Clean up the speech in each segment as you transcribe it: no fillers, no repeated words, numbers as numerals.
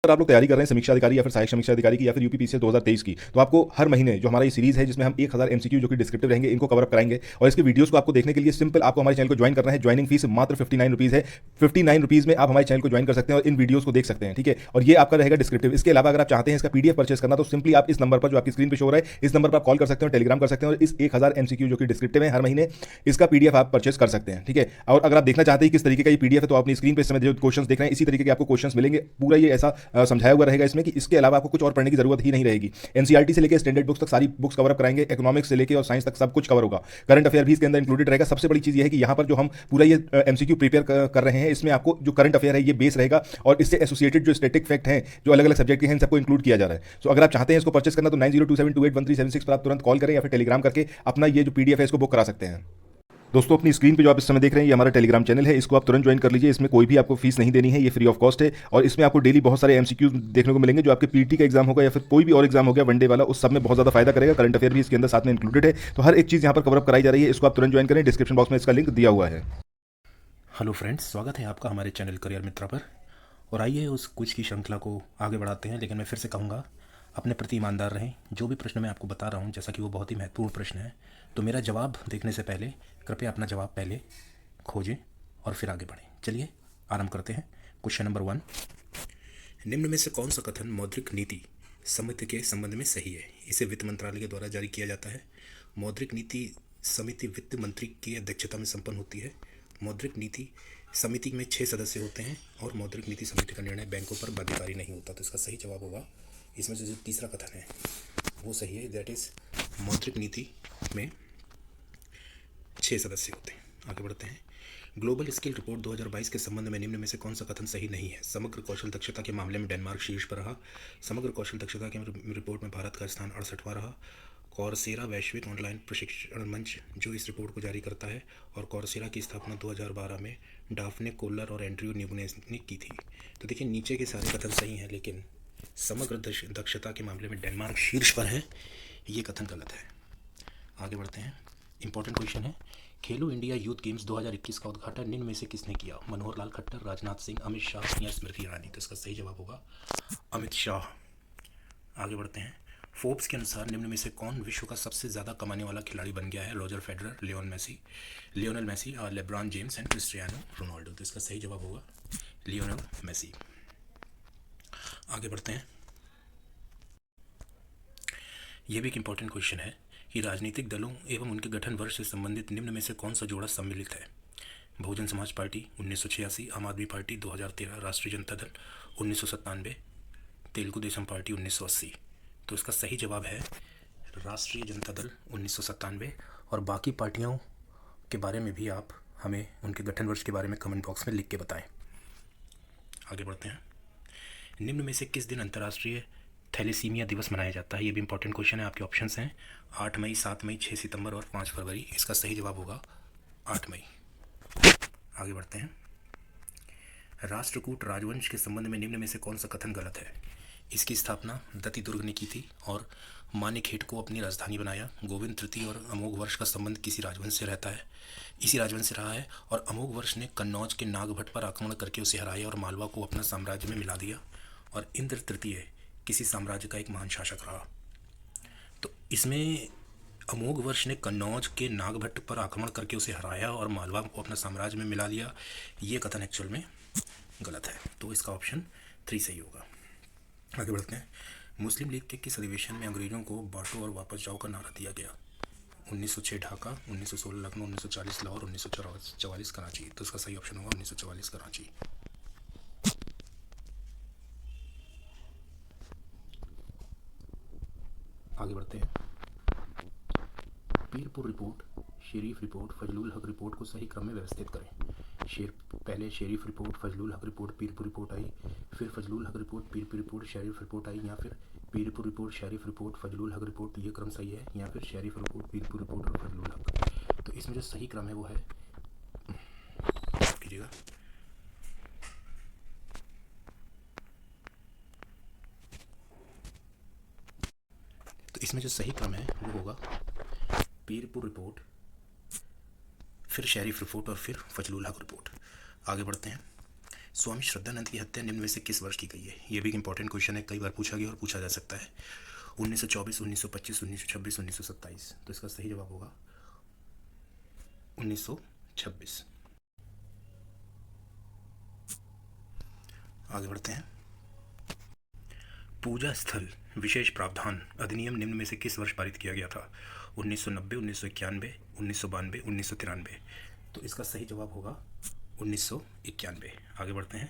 अगर आप लोग तैयारी कर रहे हैं समीक्षा अधिकारी या फिर सहायक समीक्षा अधिकारी की या फिर यूपीपीसीएल 2023 की, तो आपको हर महीने जो हमारा ये सीरीज है जिसमें हम 1000 एमसीक्यू जो कि डिस्क्रिप्टिव रहेंगे इनको कवर अप कराएंगे। और इसके वीडियोस को आपको देखने के लिए सिंपल आपको हमारे चैनल को ज्वाइन करना है। ज्वाइनिंग फीस मात्र 59 रुपीज़ है। 59 रुपीज़ में आप हमारे चैनल को ज्वाइन कर सकते हैं और इन वीडियोस को देख सकते हैं, ठीक है। और ये आपका रहेगा डिस्क्रिप्टिव। इसके अलावा अगर आप चाहते हैं इसका पीडीएफ परचेस करना, तो सिंपली आप इस नंबर पर जो आपकी स्क्रीन पर शो हो रहा है इस नंबर पर आप कॉल कर सकते हैं, टेलीग्राम कर सकते हैं और इस 1000 एमसीक्यू जो कि डिस्क्रिप्टिव है हर महीने इसका पीडीएफ आप परचेस कर सकते हैं, ठीक है। और अगर आप देखना चाहते हैं किस तरीके का ये पीडीएफ है, तो अपनी स्क्रीन पर इस समय जो क्वेश्चन देख रहे हैं इसी तरीके के आपको क्वेश्चन मिलेंगे। पूरा ये ऐसा समझाया हुआ रहेगा इसमें कि इसके अलावा आपको कुछ और पढ़ने की जरूरत ही नहीं रहेगी। एनसीईआरटी से लेकर स्टैंडर्ड बुक्स तक सारी बुक्स कवर अप कराएंगे। इकोनॉमिक्स से लेकर और साइंस तक सब कुछ कवर होगा। करंट अफेयर भी इसके अंदर इंक्लूडेड रहेगा। सबसे बड़ी चीज ये है कि यहाँ पर जो हम पूरा ये एमसीक्यू प्रिपेयर कर रहे हैं इसमें आपको जो करंट अफेयर है ये बेस रहेगा और इससे एसोसिएटेड जो स्टैटिक फैक्ट हैं जो अलग अलग सब्जेक्ट के हैं इन सबको इंक्लूड किया जा रहा है। सो अगर आप चाहते हैं इसको परचेस करना तो 9027281376 पर आप तुरंत कॉल करें या फिर टेलीग्राम करके अपना ये जो पीडीएफ है इसको बुक करा सकते हैं। दोस्तों अपनी स्क्रीन पे जो आप इस समय देख रहे हैं ये हमारा टेलीग्राम चैनल है, इसको आप तुरंत ज्वाइन कर लीजिए। इसमें कोई भी आपको फीस नहीं देनी है, ये फ्री ऑफ कॉस्ट है और इसमें आपको डेली बहुत सारे एमसीक्यू देखने को मिलेंगे जो आपके पीटी का एग्जाम होगा या फिर कोई भी और एग्जाम हो गया वनडे वाला, उस सब में बहुत ज़्यादा फायदा करेगा। करंट अफेयर भी इसके अंदर साथ में इंक्लूडेड है, तो हर एक चीज़ यहाँ पर कवर अप कराई जा रही है। इसको आप तुरंत ज्वाइन करें, डिस्क्रिप्शन बॉक्स में इसका लिंक दिया हुआ है। हेलो फ्रेंड्स, स्वागत है आपका हमारे चैनल करियर मित्रा पर। और आइए उस क्विज की श्रृंखला को आगे बढ़ाते हैं। लेकिन मैं फिर से कहूँगा अपने प्रति ईमानदार रहें। जो भी प्रश्न मैं आपको बता रहा हूँ जैसा कि वो बहुत ही महत्वपूर्ण प्रश्न है, तो मेरा जवाब देखने से पहले कृपया अपना जवाब पहले खोजें और फिर आगे बढ़ें। चलिए आरंभ करते हैं। क्वेश्चन नंबर 1, निम्न में से कौन सा कथन मौद्रिक नीति समिति के संबंध में सही है? इसे वित्त मंत्रालय के द्वारा जारी किया जाता है। मौद्रिक नीति समिति वित्त मंत्री की अध्यक्षता में संपन्न होती है। मौद्रिक नीति समिति में 6 सदस्य होते हैं और मौद्रिक नीति समिति का निर्णय बैंकों पर बाध्यकारी नहीं होता। तो इसका सही जवाब होगा इसमें से जो तीसरा कथन है वो सही है, दैट इज मौद्रिक नीति में 6 सदस्य होते हैं। आगे बढ़ते हैं। ग्लोबल स्किल रिपोर्ट 2022 के संबंध में निम्न में से कौन सा कथन सही नहीं है? समग्र कौशल दक्षता के मामले में डेनमार्क शीर्ष पर रहा। समग्र कौशल दक्षता के रिपोर्ट में भारत का स्थान 68वां रहा। कौरसेरा वैश्विक ऑनलाइन प्रशिक्षण मंच जो इस रिपोर्ट को जारी करता है, और कौरसेरा की स्थापना 2012 में डाफने कोल्लर और एंड्रयू न्यूनेस ने की थी। तो देखिए नीचे के सारे कथन सही हैं, लेकिन समग्र दक्षता के मामले में डेनमार्क शीर्ष पर है, ये कथन गलत है। आगे बढ़ते हैं। इंपॉर्टेंट क्वेश्चन है, खेलो इंडिया यूथ गेम्स 2021 का उद्घाटन निम्न में से किसने किया? मनोहर लाल खट्टर, राजनाथ सिंह, अमित शाह या स्मृति ईरानी? तो इसका सही जवाब होगा अमित शाह। आगे बढ़ते हैं। फोर्ब्स के अनुसार निम्न में से कौन विश्व का सबसे ज़्यादा कमाने वाला खिलाड़ी बन गया है? रॉजर फेडरर, लियोनेल मेसी और LeBron James and Cristiano Ronaldo? तो इसका सही जवाब होगा लियोनेल मेसी। आगे बढ़ते हैं। यह भी एक इंपॉर्टेंट क्वेश्चन है कि राजनीतिक दलों एवं उनके गठन वर्ष से संबंधित निम्न में से कौन सा जोड़ा सम्मिलित है? बहुजन समाज पार्टी 1986, आम आदमी पार्टी 2013, राष्ट्रीय जनता दल 1997, तेलुगु देशम पार्टी 1980। तो इसका सही जवाब है राष्ट्रीय जनता दल 1997। और बाकी पार्टियों के बारे में भी आप हमें उनके गठन वर्ष के बारे में कमेंट बॉक्स में लिख के बताएं। आगे बढ़ते हैं। निम्न में से किस दिन अंतर्राष्ट्रीय थैलेसीमिया दिवस मनाया जाता है? ये भी इंपॉर्टेंट क्वेश्चन है। आपके ऑप्शंस हैं 8 मई, 7 मई, 6 सितंबर और 5 फरवरी। इसका सही जवाब होगा 8 मई। आगे बढ़ते हैं। राष्ट्रकूट राजवंश के संबंध में निम्न में से कौन सा कथन गलत है? इसकी स्थापना दत्ती दुर्ग ने की थी और मानेखेट को अपनी राजधानी बनाया। गोविंद तृतीय और अमोघ वर्ष का संबंध किसी राजवंश से रहता है, इसी राजवंश से रहा है। और अमोघ वर्ष ने कन्नौज के नागभट्ट पर आक्रमण करके उसे हराया और मालवा को अपना साम्राज्य में मिला दिया। और इंद्र तृतीय किसी साम्राज्य का एक महान शासक रहा। तो इसमें अमोघ वर्ष ने कन्नौज के नागभट्ट पर आक्रमण करके उसे हराया और मालवा को अपना साम्राज्य में मिला लिया, ये कथन एक्चुअल में गलत है। तो इसका ऑप्शन 3 सही होगा। आगे बढ़ते हैं। मुस्लिम लीग के किस अधिवेशन में अंग्रेजों को बांटो और वापस जाओ का नारा दिया गया? 1906 ढाका, 1916 लखनऊ, 1940 लाहौर, 1944 कराची? तो इसका सही ऑप्शन होगा 1944 कराची। आगे बढ़ते हैं। Pirpur report, Sharif report, Fazlul Haq report को सही क्रम में व्यवस्थित करें। पहले sheriff report, Fazlul Haq report, Pirpur report आई, फिर Fazlul Haq report, Pirpur report, Sharif report आई, या फिर Pirpur report, Sharif report, Fazlul Haq report? ये क्रम सही है, या फिर शेरीफ रिपोर्ट, पीरपुर रिपोर्ट और फजलुल हक? तो इसमें जो सही क्रम है वो है, कीजिएगा, तो इसमें जो सही क्रम है वो होगा पीरपुर रिपोर्ट, फिर शेरीफ रिपोर्ट और फिर फजलुल हक रिपोर्ट। आगे बढ़ते हैं। स्वामी श्रद्धानंद की हत्या निम्न में से किस वर्ष की गई है? ये भी एक इंपॉर्टेंट क्वेश्चन है, कई बार पूछा गया और पूछा जा सकता है। 1924, 1925, 1926, 1927। तो इसका सही जवाब होगा 1926। आगे बढ़ते हैं। पूजा स्थल विशेष प्रावधान अधिनियम निम्न में से किस वर्ष पारित किया गया था? 1990, 1991, 1992, 1993। तो इसका सही जवाब होगा 1991। आगे बढ़ते हैं।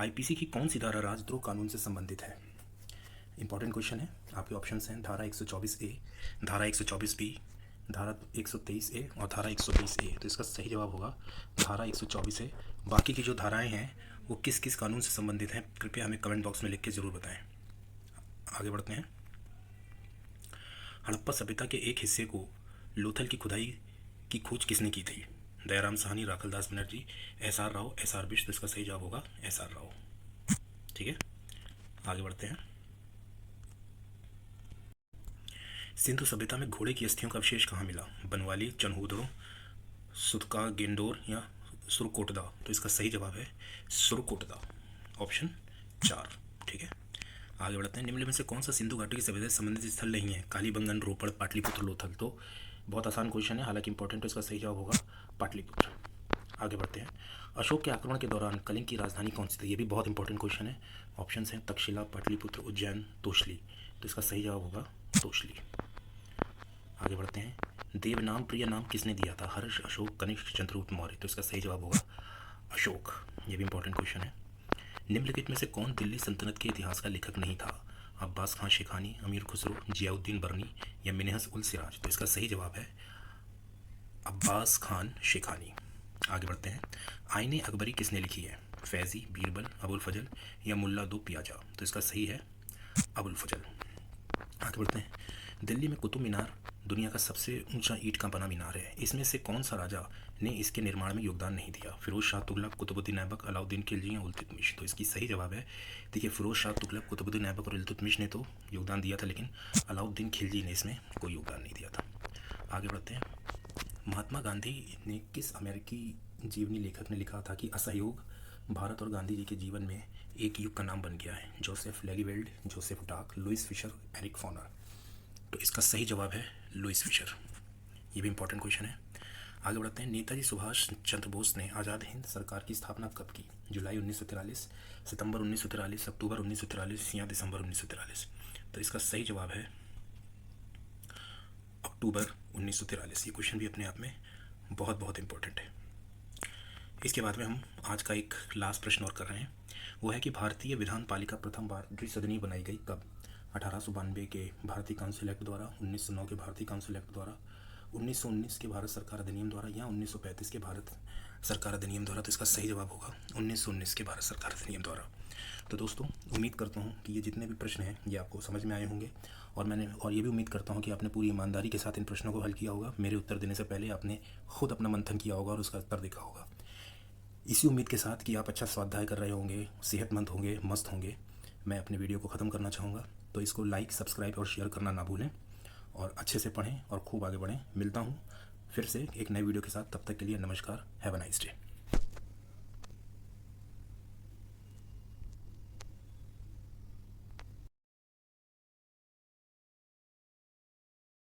आईपीसी की कौन सी धारा राजद्रोह कानून से संबंधित है? इंपॉर्टेंट क्वेश्चन है। आपके ऑप्शंस हैं धारा 124A, धारा 124B, धारा 123A और धारा 120A। तो इसका सही जवाब होगा धारा 124A। बाकी की जो धाराएं हैं वो किस किस कानून से संबंधित हैं, कृपया हमें कमेंट बॉक्स में लिख के ज़रूर बताएं। आगे बढ़ते हैं। हड़प्पा सभ्यता के एक हिस्से को लोथल की खुदाई की खोज किसने की थी? Dayaram Sahni, Rakhaldas Banerjee, SR Rao, SR Bisht. तो इसका सही जवाब होगा SR राव। ठीक है, आगे बढ़ते हैं। सिंधु सभ्यता में घोड़े की अस्थियों का अवशेष कहाँ मिला? बनवाली, चनहूदड़ो, सुतका, गेंडोर या सुरकोटदा। तो इसका सही जवाब है सुरकोटदा, ऑप्शन 4। ठीक है, आगे बढ़ते हैं। निम्न में से कौन सा सिंधु घाटी की सभ्यता से संबंधित स्थल नहीं है? कालीबंगन, रोपड़, पाटलिपुत्र, लोथल। तो बहुत आसान क्वेश्चन है, हालांकि इंपॉर्टेंट है। इसका सही जवाब होगा पाटलिपुत्र। आगे बढ़ते हैं। अशोक के आक्रमण के दौरान कलिंग की राजधानी कौन सी थी? ये भी बहुत इंपॉर्टेंट क्वेश्चन है। ऑप्शंस हैं तक्षशिला, पाटलिपुत्र, उज्जैन, तोशली। तो इसका सही जवाब होगा तोशली। आगे बढ़ते हैं। देवनाम प्रिय नाम किसने दिया था? हर्ष, अशोक, कनिष्क, चंद्रगुप्त मौर्य। तो इसका सही जवाब होगा अशोक। ये भी इंपॉर्टेंट क्वेश्चन है। निम्नलिखित में से कौन दिल्ली सल्तनत के इतिहास का लेखक नहीं था? अब्बास खान शेखानी, अमीर खुसरो, जियाउद्दीन बर्नी या मिन्हज उल सिराज। तो इसका सही जवाब है अब्बास खान शेखानी। आगे बढ़ते हैं। आईने अकबरी किसने लिखी है? फैजी, बीरबल, अबुल फजल या मुल्ला दो पियाजा। तो इसका सही है अबुल फजल। आगे बढ़ते हैं। दिल्ली में कुतुब मीनार दुनिया का सबसे ऊंचा ईंट का बना मीनार है। इसमें से कौन सा राजा ने इसके निर्माण में योगदान नहीं दिया? फिरोज शाह तुगलक, कुतुबुद्दीन ऐबक, अलाउद्दीन खिलजी या इल्तुतमिश। तो इसकी सही जवाब है, देखिए, फिरोज शाह तुगलक, कुतुबुद्दीन ऐबक और इल्तुतमिश ने तो योगदान दिया था, लेकिन अलाउद्दीन खिलजी ने इसमें कोई योगदान नहीं दिया था। आगे बढ़ते हैं। महात्मा गांधी ने किस अमेरिकी जीवनी लेखक ने लिखा था कि असहयोग भारत और गांधी जी के जीवन में एक युग का नाम बन गया है? Joseph Lelyveld, Joseph Dark, Louis Fischer, Eric Foner. तो इसका सही जवाब है लुइस फिशर। ये भी इंपॉर्टेंट क्वेश्चन है। आगे बढ़ते हैं। नेताजी सुभाष चंद्र बोस ने आज़ाद हिंद सरकार की स्थापना कब की? जुलाई 1943, सितंबर 1943, अक्टूबर 1943 या दिसंबर 1943। तो इसका सही जवाब है अक्टूबर 1943। ये क्वेश्चन भी अपने आप में बहुत बहुत इंपॉर्टेंट है। इसके बाद में हम आज का एक लास्ट प्रश्न और कर रहे हैं। वो है कि भारतीय विधान पालिका प्रथम बार द्विसदनीय बनाई गई कब? 1892 के भारतीय काउंसिल एक्ट द्वारा, 1909 के भारतीय काउंसिल एक्ट द्वारा, 1919 के भारत सरकार अधिनियम द्वारा या 1935 के भारत सरकार अधिनियम द्वारा। तो इसका सही जवाब होगा 1919 के भारत सरकार अधिनियम द्वारा। तो दोस्तों, उम्मीद करता हूँ कि ये जितने भी प्रश्न हैं ये आपको समझ में आए होंगे, और ये भी उम्मीद करता हूँ कि आपने पूरी ईमानदारी के साथ इन प्रश्नों को हल किया होगा। मेरे उत्तर देने से पहले आपने खुद अपना मंथन किया होगा और उसका उत्तर देखा होगा। इसी उम्मीद के साथ कि आप अच्छा स्वाध्याय कर रहे होंगे, सेहतमंद होंगे, मस्त होंगे, मैं अपने वीडियो को ख़त्म करना चाहूँगा। तो इसको लाइक, सब्सक्राइब और शेयर करना ना भूलें, और अच्छे से पढ़ें और खूब आगे बढ़ें। मिलता हूँ फिर से एक नए वीडियो के साथ। तब तक के लिए नमस्कार। Have a nice day.